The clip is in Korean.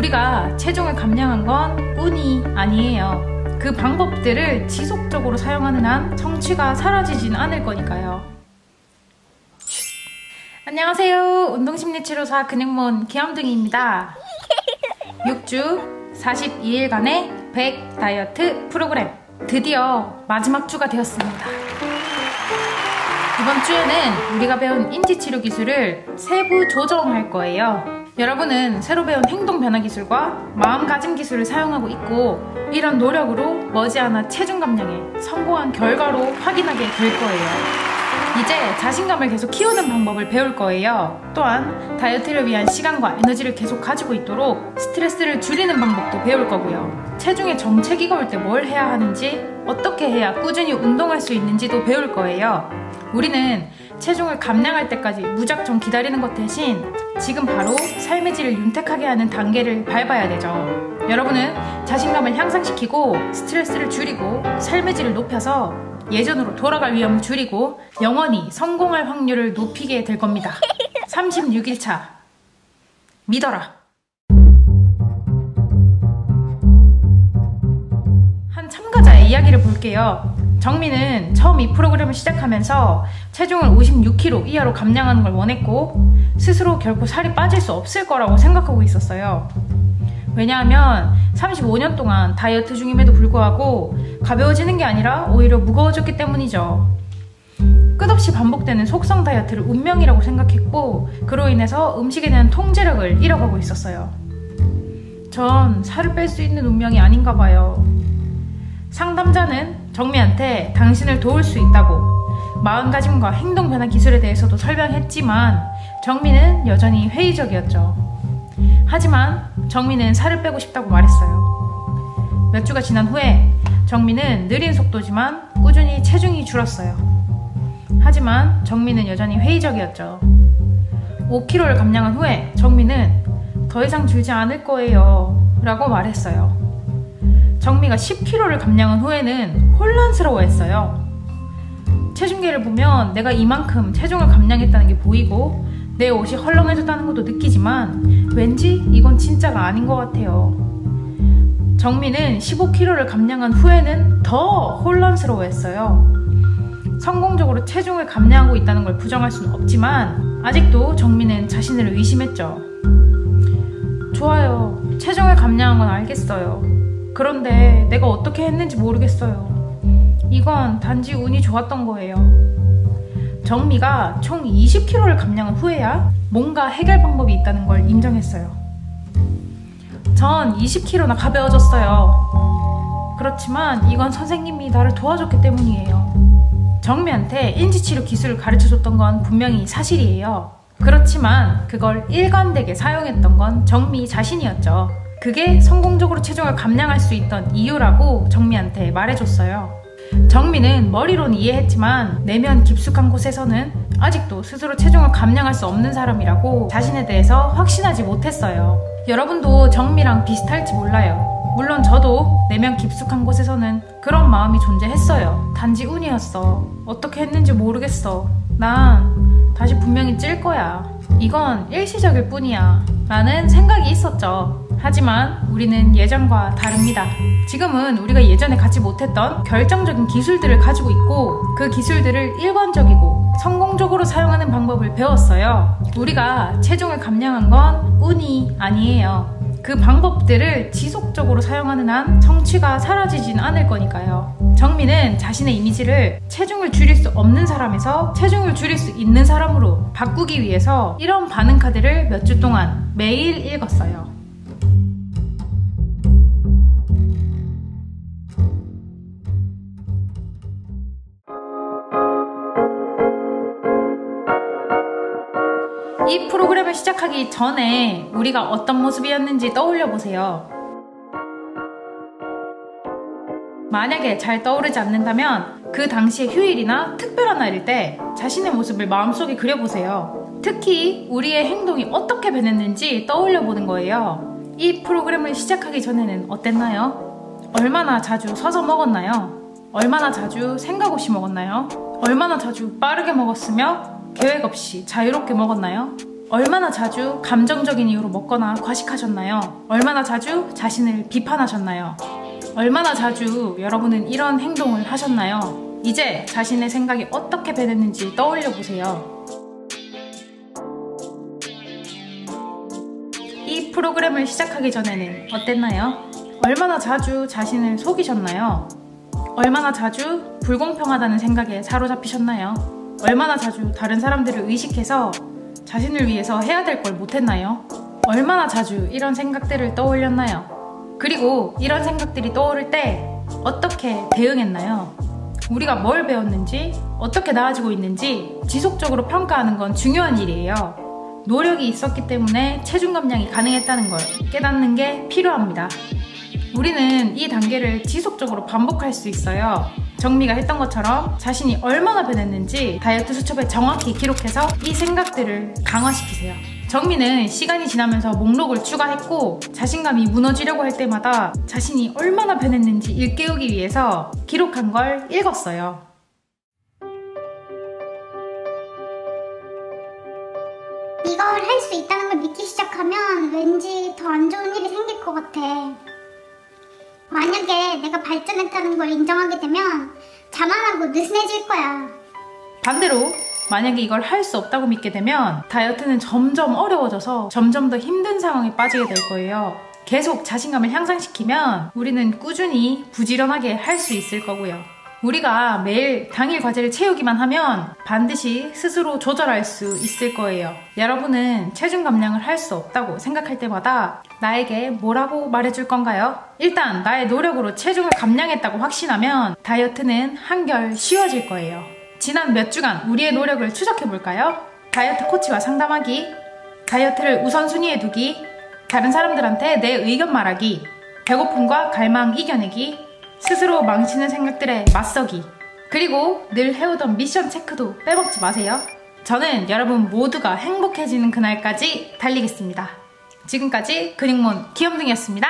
우리가 체중을 감량한 건 운이 아니에요. 그 방법들을 지속적으로 사용하는 한 성취가 사라지진 않을 거니까요. 안녕하세요. 운동심리치료사 근육몬 김함둥이입니다. 6주 42일간의 100 다이어트 프로그램 드디어 마지막 주가 되었습니다. 이번 주에는 우리가 배운 인지치료 기술을 세부 조정할 거예요. 여러분은 새로 배운 행동 변화 기술과 마음가짐 기술을 사용하고 있고, 이런 노력으로 머지않아 체중 감량에 성공한 결과로 확인하게 될 거예요. 이제 자신감을 계속 키우는 방법을 배울 거예요. 또한 다이어트를 위한 시간과 에너지를 계속 가지고 있도록 스트레스를 줄이는 방법도 배울 거고요. 체중에 정체기가 올 때 뭘 해야 하는지, 어떻게 해야 꾸준히 운동할 수 있는지도 배울 거예요. 우리는 체중을 감량할 때까지 무작정 기다리는 것 대신 지금 바로 삶의 질을 윤택하게 하는 단계를 밟아야 되죠. 여러분은 자신감을 향상시키고 스트레스를 줄이고 삶의 질을 높여서 예전으로 돌아갈 위험을 줄이고 영원히 성공할 확률을 높이게 될 겁니다. 36일차 믿어라. 한 참가자의 이야기를 볼게요. 정민은 처음 이 프로그램을 시작하면서 체중을 56kg 이하로 감량하는 걸 원했고, 스스로 결코 살이 빠질 수 없을 거라고 생각하고 있었어요. 왜냐하면 35년 동안 다이어트 중임에도 불구하고 가벼워지는 게 아니라 오히려 무거워졌기 때문이죠. 끝없이 반복되는 속성 다이어트를 운명이라고 생각했고, 그로 인해서 음식에 대한 통제력을 잃어가고 있었어요. 전 살을 뺄 수 있는 운명이 아닌가 봐요. 상담자는 정미한테 당신을 도울 수 있다고 마음가짐과 행동 변화 기술에 대해서도 설명했지만, 정미는 여전히 회의적이었죠. 하지만 정미는 살을 빼고 싶다고 말했어요. 몇 주가 지난 후에 정미는 느린 속도지만 꾸준히 체중이 줄었어요. 하지만 정미는 여전히 회의적이었죠. 5kg를 감량한 후에 정미는 더 이상 줄지 않을 거예요 라고 말했어요. 정미가 10kg를 감량한 후에는 혼란스러워했어요. 체중계를 보면 내가 이만큼 체중을 감량했다는 게 보이고 내 옷이 헐렁해졌다는 것도 느끼지만 왠지 이건 진짜가 아닌 것 같아요. 정미는 15kg를 감량한 후에는 더 혼란스러워했어요. 성공적으로 체중을 감량하고 있다는 걸 부정할 수는 없지만 아직도 정미는 자신을 의심했죠. 좋아요. 체중을 감량한 건 알겠어요. 그런데 내가 어떻게 했는지 모르겠어요. 이건 단지 운이 좋았던 거예요. 정미가 총 20kg를 감량한 후에야 뭔가 해결 방법이 있다는 걸 인정했어요. 전 20kg나 가벼워졌어요. 그렇지만 이건 선생님이 나를 도와줬기 때문이에요. 정미한테 인지치료 기술을 가르쳐줬던 건 분명히 사실이에요. 그렇지만 그걸 일관되게 사용했던 건 정미 자신이었죠. 그게 성공적으로 체중을 감량할 수 있던 이유라고 정미한테 말해줬어요. 정미는 머리로는 이해했지만 내면 깊숙한 곳에서는 아직도 스스로 체중을 감량할 수 없는 사람이라고 자신에 대해서 확신하지 못했어요. 여러분도 정미랑 비슷할지 몰라요. 물론 저도 내면 깊숙한 곳에서는 그런 마음이 존재했어요. 단지 운이었어. 어떻게 했는지 모르겠어. 난 다시 분명히 찔 거야. 이건 일시적일 뿐이야 라는 생각이 있었죠. 하지만 우리는 예전과 다릅니다. 지금은 우리가 예전에 갖지 못했던 결정적인 기술들을 가지고 있고, 그 기술들을 일관적이고 성공적으로 사용하는 방법을 배웠어요. 우리가 체중을 감량한 건 운이 아니에요. 그 방법들을 지속적으로 사용하는 한 성취가 사라지진 않을 거니까요. 정미는 자신의 이미지를 체중을 줄일 수 없는 사람에서 체중을 줄일 수 있는 사람으로 바꾸기 위해서 이런 반응 카드를 몇 주 동안 매일 읽었어요. 이 프로그램을 시작하기 전에 우리가 어떤 모습이었는지 떠올려 보세요. 만약에 잘 떠오르지 않는다면 그 당시의 휴일이나 특별한 날일 때 자신의 모습을 마음속에 그려보세요. 특히 우리의 행동이 어떻게 변했는지 떠올려 보는 거예요. 이 프로그램을 시작하기 전에는 어땠나요? 얼마나 자주 서서 먹었나요? 얼마나 자주 생각 없이 먹었나요? 얼마나 자주 빠르게 먹었으며 계획 없이 자유롭게 먹었나요? 얼마나 자주 감정적인 이유로 먹거나 과식하셨나요? 얼마나 자주 자신을 비판하셨나요? 얼마나 자주 여러분은 이런 행동을 하셨나요? 이제 자신의 생각이 어떻게 변했는지 떠올려 보세요. 이 프로그램을 시작하기 전에는 어땠나요? 얼마나 자주 자신을 속이셨나요? 얼마나 자주 불공평하다는 생각에 사로잡히셨나요? 얼마나 자주 다른 사람들을 의식해서 자신을 위해서 해야 될 걸 못했나요? 얼마나 자주 이런 생각들을 떠올렸나요? 그리고 이런 생각들이 떠오를 때 어떻게 대응했나요? 우리가 뭘 배웠는지, 어떻게 나아지고 있는지 지속적으로 평가하는 건 중요한 일이에요. 노력이 있었기 때문에 체중 감량이 가능했다는 걸 깨닫는 게 필요합니다. 우리는 이 단계를 지속적으로 반복할 수 있어요. 정미가 했던 것처럼 자신이 얼마나 변했는지 다이어트 수첩에 정확히 기록해서 이 생각들을 강화시키세요. 정미는 시간이 지나면서 목록을 추가했고 자신감이 무너지려고 할 때마다 자신이 얼마나 변했는지 일깨우기 위해서 기록한 걸 읽었어요. 이걸 할 수 있다는 걸 믿기 시작하면 왠지 더 안 좋은 일이 생길 것 같아. 만약에 내가 발전했다는 걸 인정하게 되면 자만하고 느슨해질 거야. 반대로 만약에 이걸 할 수 없다고 믿게 되면 다이어트는 점점 어려워져서 점점 더 힘든 상황에 빠지게 될 거예요. 계속 자신감을 향상시키면 우리는 꾸준히 부지런하게 할 수 있을 거고요. 우리가 매일 당일 과제를 채우기만 하면 반드시 스스로 조절할 수 있을 거예요. 여러분은 체중 감량을 할 수 없다고 생각할 때마다 나에게 뭐라고 말해줄 건가요? 일단 나의 노력으로 체중을 감량했다고 확신하면 다이어트는 한결 쉬워질 거예요. 지난 몇 주간 우리의 노력을 추적해볼까요? 다이어트 코치와 상담하기, 다이어트를 우선순위에 두기, 다른 사람들한테 내 의견 말하기, 배고픔과 갈망 이겨내기, 스스로 망치는 생각들에 맞서기, 그리고 늘 해오던 미션 체크도 빼먹지 마세요. 저는 여러분 모두가 행복해지는 그날까지 달리겠습니다. 지금까지 근육몬 귀염둥이였습니다.